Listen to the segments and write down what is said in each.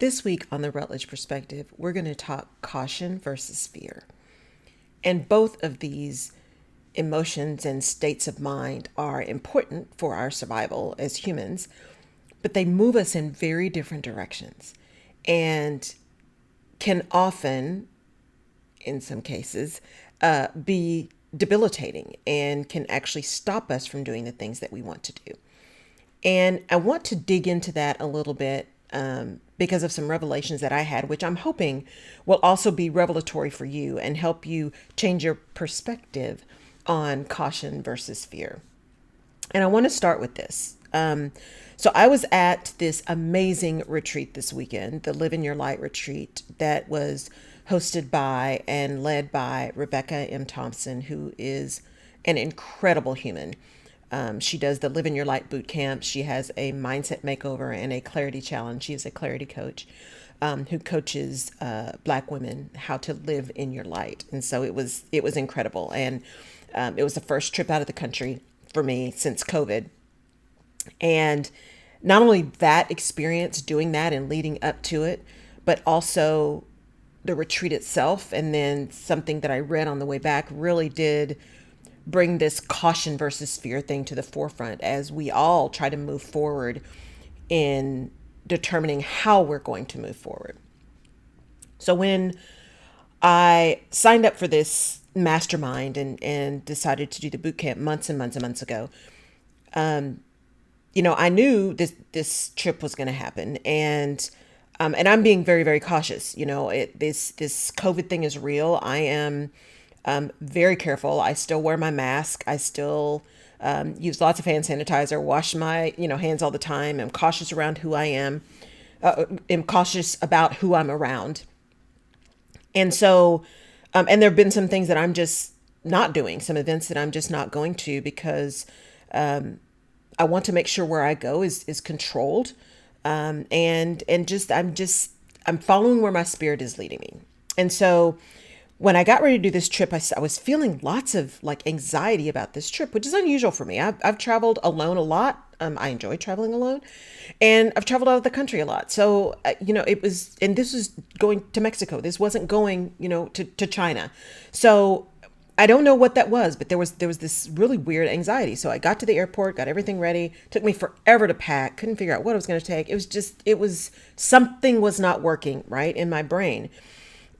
This week on the Rutledge Perspective, we're going to talk caution versus fear. And both of these emotions and states of mind are important for our survival as humans, but they move us in very different directions and can often, in some cases, be debilitating and can actually stop us from doing the things that we want to do. And I want to dig into that a little bit because of some revelations that I had, which I'm hoping will also be revelatory for you and help you change your perspective on caution versus fear. And I want to start with this. So I was at this amazing retreat this weekend, the Live in Your Light retreat that was hosted by and led by Rebecca M. Thompson, who is an incredible human. She does the Live in Your Light boot camp. She has a mindset makeover and a clarity challenge. She is a clarity coach who coaches Black women how to live in your light. And so it was incredible. And it was the first trip out of the country for me since COVID. And not only that experience doing that and leading up to it, but also the retreat itself. And then something that I read on the way back really did bring this caution versus fear thing to the forefront as we all try to move forward in determining how we're going to move forward. So when I signed up for this mastermind and decided to do the boot camp months and months and months ago, I knew this trip was going to happen, and I'm being very, very cautious. This COVID thing is real. I am very careful. I still wear my mask. I still use lots of hand sanitizer, wash my hands all the time. I'm cautious around who I am. I'm cautious about who I'm around. And so, and there have been some things that I'm just not doing, some events that I'm just not going to because I want to make sure where I go is controlled. I'm following where my spirit is leading me. And so when I got ready to do this trip, I was feeling lots of anxiety about this trip, which is unusual for me. I've traveled alone a lot. I enjoy traveling alone, and I've traveled out of the country a lot. So, and this was going to Mexico. This wasn't going, to China. So I don't know what that was, but there was this really weird anxiety. So I got to the airport, got everything ready. Took me forever to pack. Couldn't figure out what I was going to take. Something was not working right in my brain.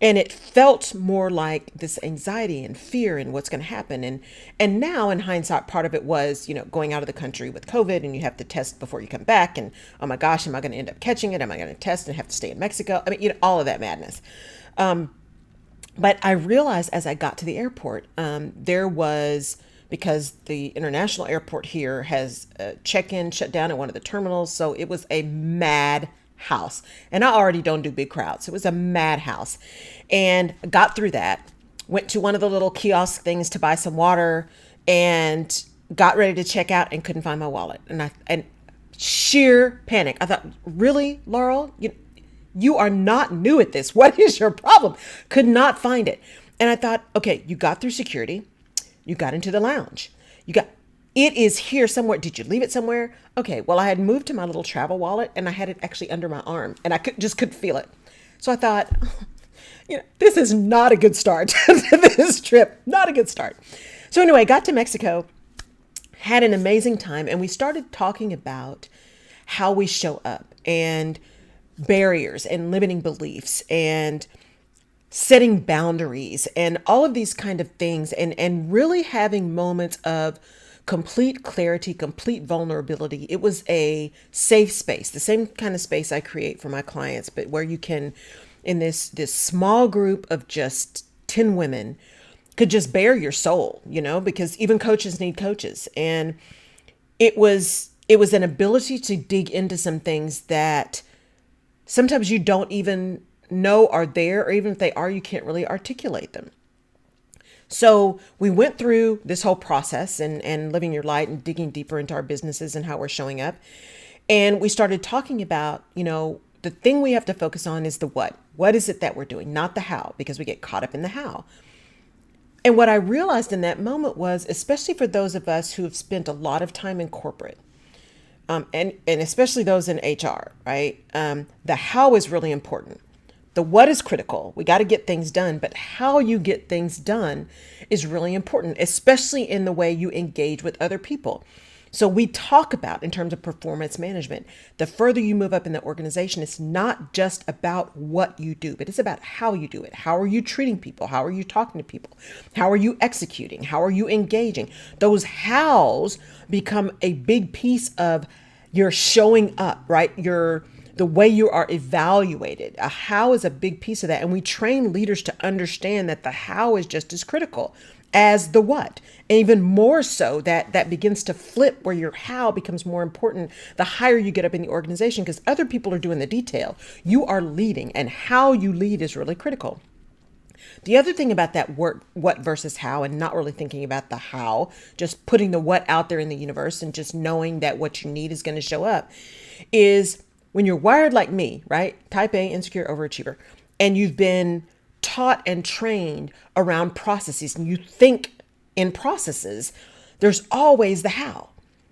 And it felt more like this anxiety and fear and what's going to happen. And now in hindsight, part of it was, going out of the country with COVID and you have to test before you come back. And oh my gosh, am I going to end up catching it? Am I going to test and have to stay in Mexico? I mean, all of that madness. But I realized as I got to the airport, because the international airport here has check-in shut down at one of the terminals. So it was a mad house. And I already don't do big crowds. It was a madhouse. And got through that, went to one of the little kiosk things to buy some water and got ready to check out and couldn't find my wallet. And sheer panic. I thought, really, Laurel? You are not new at this. What is your problem? Could not find it. And I thought, okay, you got through security. You got into the lounge. It is here somewhere. Did you leave it somewhere? Okay, well, I had moved to my little travel wallet and I had it actually under my arm and I couldn't feel it. So I thought, this is not a good start to this trip. Not a good start. So anyway, I got to Mexico, had an amazing time, and we started talking about how we show up and barriers and limiting beliefs and setting boundaries and all of these kind of things and really having moments of complete clarity, complete vulnerability. It was a safe space, the same kind of space I create for my clients, but where you can, in this small group of just 10 women, could just bare your soul, because even coaches need coaches. And it was an ability to dig into some things that sometimes you don't even know are there, or even if they are, you can't really articulate them. So we went through this whole process and living your light and digging deeper into our businesses and how we're showing up. And we started talking about, the thing we have to focus on is the what. What is it that we're doing? Not the how, because we get caught up in the how. And what I realized in that moment was, especially for those of us who have spent a lot of time in corporate, and especially those in HR, right? The how is really important. The what is critical. We got to get things done, but how you get things done is really important, especially in the way you engage with other people. So we talk about in terms of performance management, the further you move up in the organization, it's not just about what you do, but it's about how you do it. How are you treating people? How are you talking to people? How are you executing? How are you engaging? Those hows become a big piece of your showing up, right? The way you are evaluated. A how is a big piece of that. And we train leaders to understand that the how is just as critical as the what. And even more so, that begins to flip where your how becomes more important the higher you get up in the organization, because other people are doing the detail. You are leading, and how you lead is really critical. The other thing about that word, what versus how, and not really thinking about the how, just putting the what out there in the universe and just knowing that what you need is going to show up, is when you're wired like me, right? Type A, insecure overachiever, and you've been taught and trained around processes and you think in processes, there's always the how,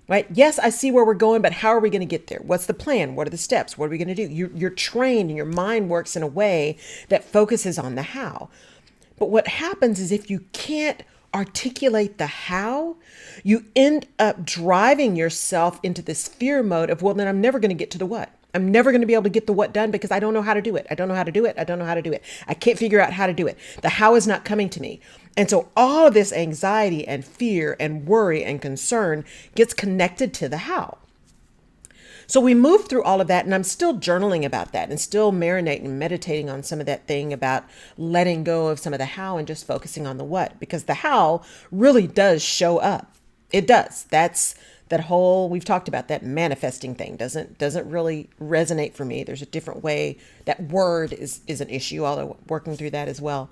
right? Yes, I see where we're going, but how are we going to get there? What's the plan? What are the steps? What are we going to do? You're trained and your mind works in a way that focuses on the how. But what happens is if you can't articulate the how, you end up driving yourself into this fear mode of, well, then I'm never going to get to the what. I'm never going to be able to get the what done because I don't know how to do it. I don't know how to do it. I don't know how to do it. I can't figure out how to do it. The how is not coming to me. And so all of this anxiety and fear and worry and concern gets connected to the how. So we move through all of that, and I'm still journaling about that and still marinating and meditating on some of that thing about letting go of some of the how and just focusing on the what, because the how really does show up. It does. That's that whole, we've talked about that manifesting thing doesn't really resonate for me. There's a different way. That word is an issue, although working through that as well.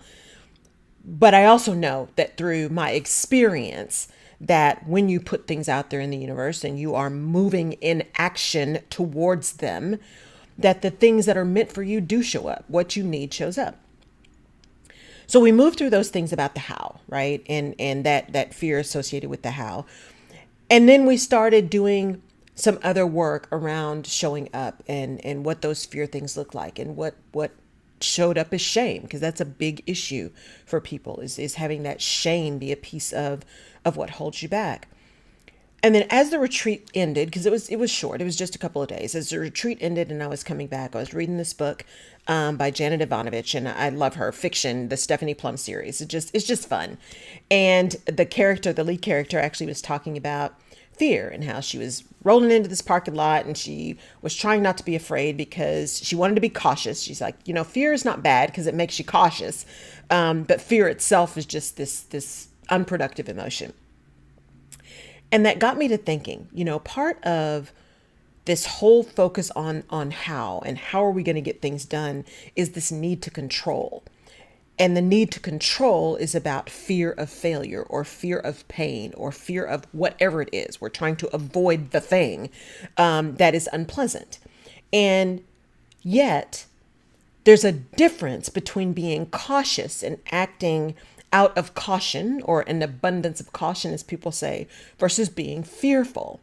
But I also know that through my experience, that when you put things out there in the universe and you are moving in action towards them, that the things that are meant for you do show up. What you need shows up. So we move through those things about the how, right? And that fear associated with the how. And then we started doing some other work around showing up and what those fear things look like and what showed up as shame, because that's a big issue for people is having that shame be a piece of what holds you back. And then as the retreat ended, because it was short, it was just a couple of days. As the retreat ended and I was coming back, I was reading this book by Janet Ivanovich, and I love her fiction, the Stephanie Plum series. It's just fun. And the lead character actually was talking about fear and how she was rolling into this parking lot and she was trying not to be afraid because she wanted to be cautious. She's like, fear is not bad because it makes you cautious. But fear itself is just this unproductive emotion. And that got me to thinking, part of this whole focus on how and how are we going to get things done is this need to control. And the need to control is about fear of failure or fear of pain or fear of whatever it is. We're trying to avoid the thing that is unpleasant. And yet there's a difference between being cautious and acting out of caution or an abundance of caution, as people say, versus being fearful.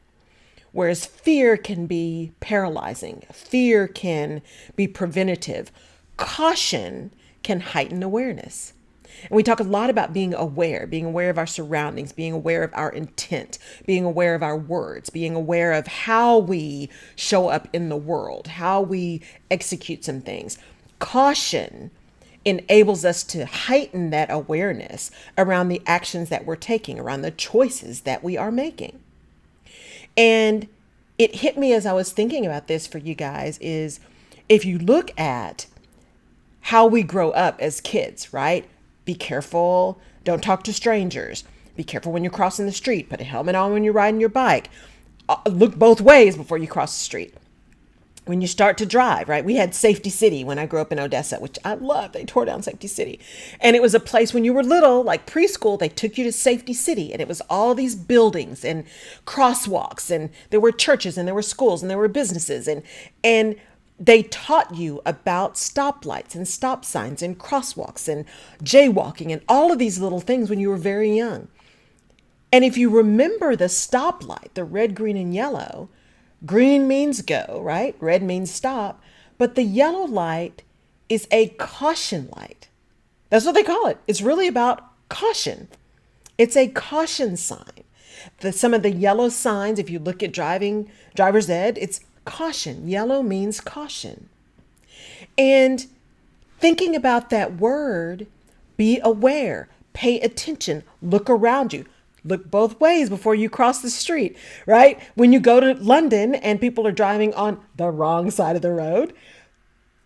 Whereas fear can be paralyzing. Fear can be preventative. Caution can heighten awareness. And we talk a lot about being aware of our surroundings, being aware of our intent, being aware of our words, being aware of how we show up in the world, how we execute some things. Caution enables us to heighten that awareness around the actions that we're taking, around the choices that we are making. And it hit me as I was thinking about this for you guys is if you look at how we grow up as kids, right? Be careful. Don't talk to strangers. Be careful when you're crossing the street. Put a helmet on when you're riding your bike. Look both ways before you cross the street. When you start to drive, right? We had Safety City when I grew up in Odessa, which I loved. They tore down Safety City. And it was a place when you were little, like preschool, they took you to Safety City. And it was all these buildings and crosswalks. And there were churches and there were schools and there were businesses. And they taught you about stoplights and stop signs and crosswalks and jaywalking and all of these little things when you were very young. And if you remember the stoplight, the red, green, and yellow, Green means go, right? Red means stop. But the yellow light is a caution light. That's what they call it. It's really about caution. It's a caution sign. Some of the yellow signs, if you look at driver's ed, it's caution. Yellow means caution. And thinking about that word, be aware, pay attention, look around you. Look both ways before you cross the street, right? When you go to London and people are driving on the wrong side of the road,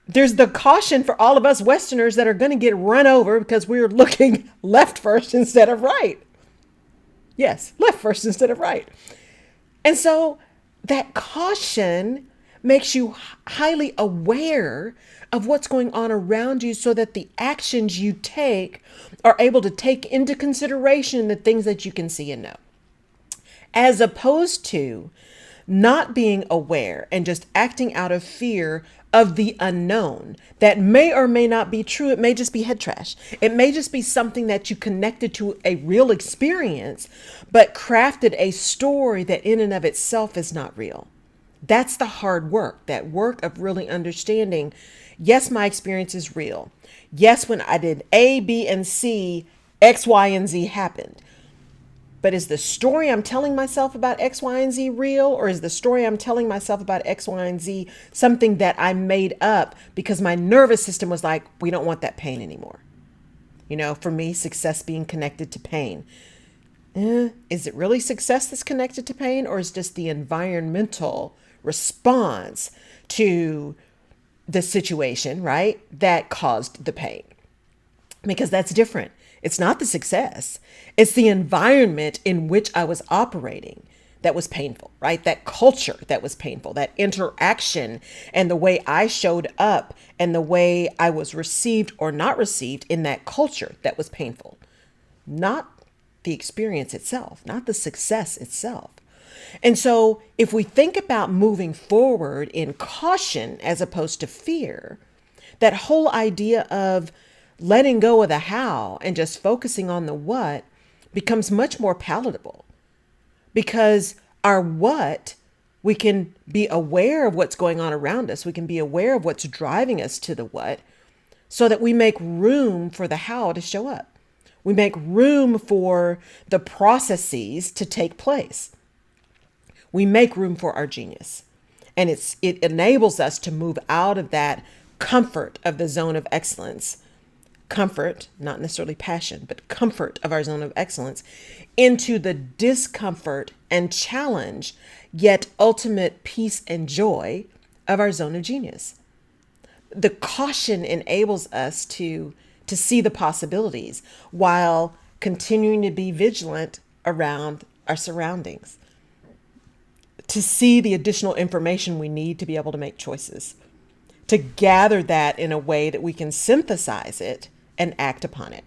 there's the caution for all of us Westerners that are going to get run over because we're looking left first instead of right. Yes, left first instead of right. And so that caution makes you highly aware of what's going on around you so that the actions you take are able to take into consideration the things that you can see and know. As opposed to not being aware and just acting out of fear of the unknown that may or may not be true. It may just be head trash. It may just be something that you connected to a real experience, but crafted a story that in and of itself is not real. That's the hard work, that work of really understanding, yes, my experience is real. Yes, when I did A, B, and C, X, Y, and Z happened. But is the story I'm telling myself about X, Y, and Z real? Or is the story I'm telling myself about X, Y, and Z something that I made up because my nervous system was like, we don't want that pain anymore? You know, for me, success being connected to pain. Is it really success that's connected to pain, or is just the environmental response to the situation, right, that caused the pain? Because that's different. It's not the success. It's the environment in which I was operating that was painful, right? That culture that was painful, that interaction and the way I showed up and the way I was received or not received in that culture that was painful. Not the experience itself, not the success itself. And so if we think about moving forward in caution as opposed to fear, that whole idea of letting go of the how and just focusing on the what becomes much more palatable, because our what, we can be aware of what's going on around us. We can be aware of what's driving us to the what, so that we make room for the how to show up. We make room for the processes to take place. We make room for our genius. And it enables us to move out of that comfort of the zone of excellence. Comfort, not necessarily passion, but comfort of our zone of excellence, into the discomfort and challenge, yet ultimate peace and joy of our zone of genius. The caution enables us to see the possibilities while continuing to be vigilant around our surroundings, to see the additional information we need to be able to make choices, to gather that in a way that we can synthesize it and act upon it.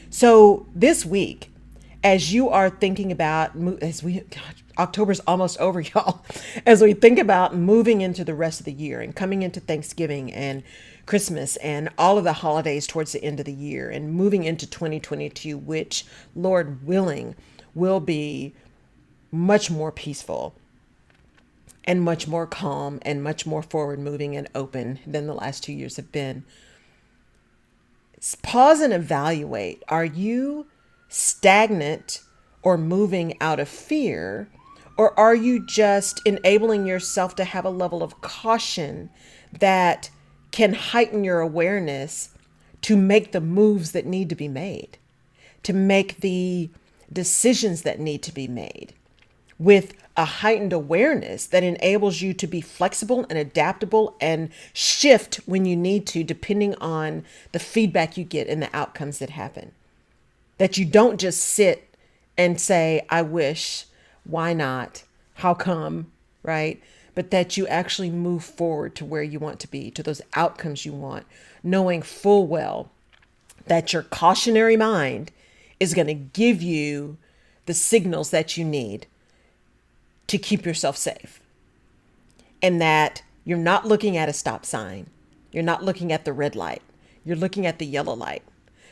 So this week, as you are thinking about, October's almost over, y'all, as we think about moving into the rest of the year and coming into Thanksgiving and Christmas and all of the holidays towards the end of the year and moving into 2022, which, Lord willing, will be much more peaceful and much more calm and much more forward moving and open than the last 2 years have been. Pause and evaluate. Are you stagnant or moving out of fear? Or are you just enabling yourself to have a level of caution that can heighten your awareness to make the moves that need to be made, to make the decisions that need to be made, with a heightened awareness that enables you to be flexible and adaptable and shift when you need to, depending on the feedback you get and the outcomes that happen? That you don't just sit and say, I wish, why not, how come, right? But that you actually move forward to where you want to be, to those outcomes you want, knowing full well that your cautionary mind is going to give you the signals that you need to keep yourself safe. And that you're not looking at a stop sign. You're not looking at the red light. You're looking at the yellow light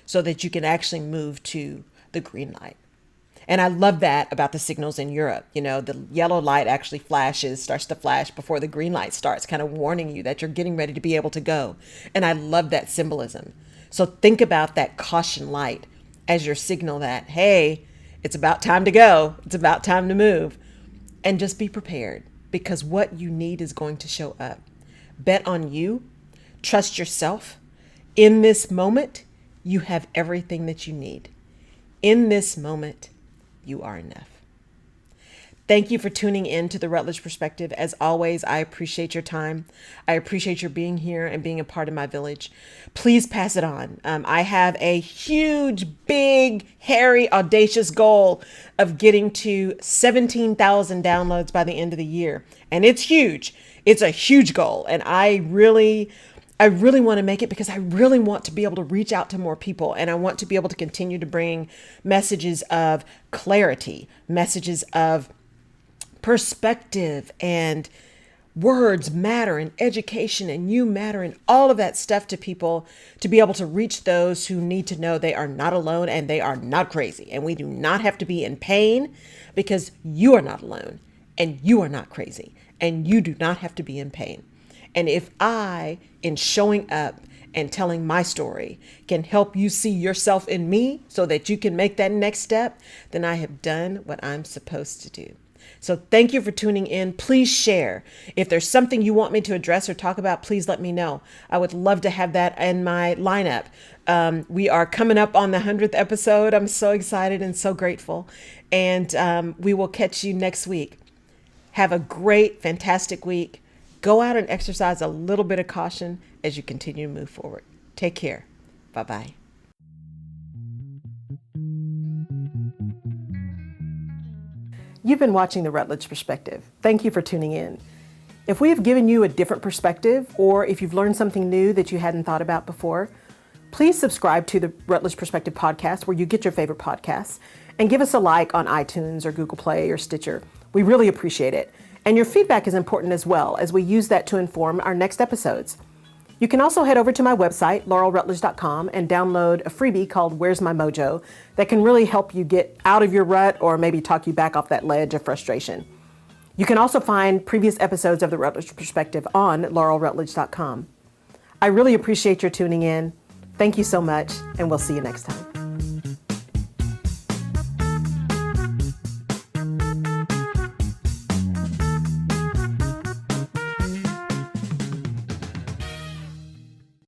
so that you can actually move to the green light. And I love that about the signals in Europe. You know, the yellow light actually starts to flash before the green light starts, kind of warning you that you're getting ready to be able to go. And I love that symbolism. So think about that caution light as your signal that, hey, it's about time to go. It's about time to move. And just be prepared, because what you need is going to show up. Bet on you. Trust yourself. In this moment, you have everything that you need. In this moment, you are enough. Thank you for tuning in to the Rutledge Perspective. As always, I appreciate your time. I appreciate your being here and being a part of my village. Please pass it on. I have a huge, big, hairy, audacious goal of getting to 17,000 downloads by the end of the year. And it's huge. It's a huge goal. And I really want to make it, because I really want to be able to reach out to more people, and I want to be able to continue to bring messages of clarity, messages of perspective, and words matter, and education, and you matter, and all of that stuff to people, to be able to reach those who need to know they are not alone and they are not crazy. And we do not have to be in pain, because you are not alone and you are not crazy, and you do not have to be in pain. And if I, in showing up and telling my story, can help you see yourself in me so that you can make that next step, then I have done what I'm supposed to do. So thank you for tuning in. Please share. If there's something you want me to address or talk about, please let me know. I would love to have that in my lineup. We are coming up on the 100th episode. I'm so excited and so grateful. And we will catch you next week. Have a great, fantastic week. Go out and exercise a little bit of caution as you continue to move forward. Take care. Bye-bye. You've been watching The Rutledge Perspective. Thank you for tuning in. If we have given you a different perspective, or if you've learned something new that you hadn't thought about before, please subscribe to the Rutledge Perspective podcast where you get your favorite podcasts, and give us a like on iTunes or Google Play or Stitcher. We really appreciate it. And your feedback is important as well, as we use that to inform our next episodes. You can also head over to my website, laurelrutledge.com, and download a freebie called Where's My Mojo that can really help you get out of your rut, or maybe talk you back off that ledge of frustration. You can also find previous episodes of The Rutledge Perspective on laurelrutledge.com. I really appreciate your tuning in. Thank you so much, and we'll see you next time.